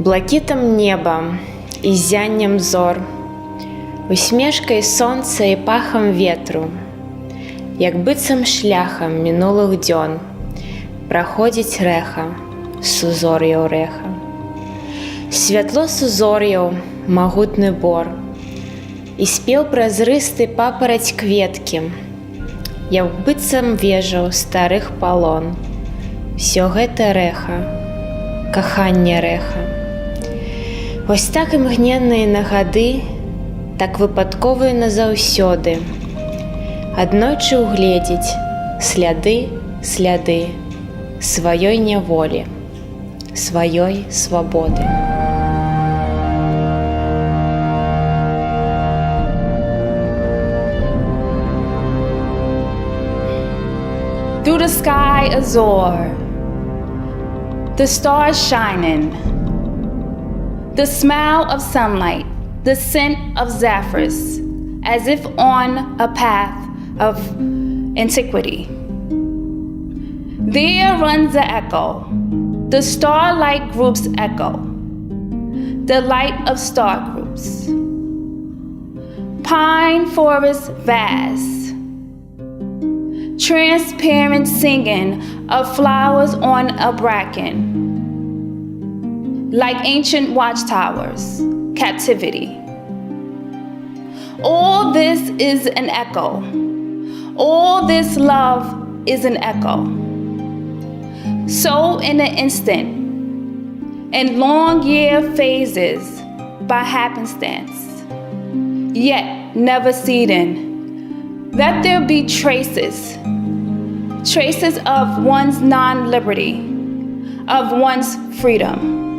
Блакитом неба и зяннем зор, усмешкой сонца і пахам ветру, як быццам шляхам мінулых дзён праходзіць рэха сузор'яў рэха. Святло сузор'яў магутны бор, і спеў празрысты папараць кветкі, як быццам вежаў старых палон. Всё гэта рэха, каханне рэха. Вось так імгненныя на гады, так выпадковыя назаўсёды. Аднойчы угледзець сляды сваёй няволі, сваёй свабоды. Through the sky azure, the stars shining, the smile of sunlight, the scent of zephyrs, as if on a path of antiquity. There runs the echo, the starlight groups echo, the light of star groups. Pine forest vast, transparent singing of flowers on a bracken, like ancient watchtowers, captivity. All this is an echo. All this love is an echo. So in an instant, in long year phases by happenstance, yet never ceding, let there be traces of one's non-liberty, of one's freedom.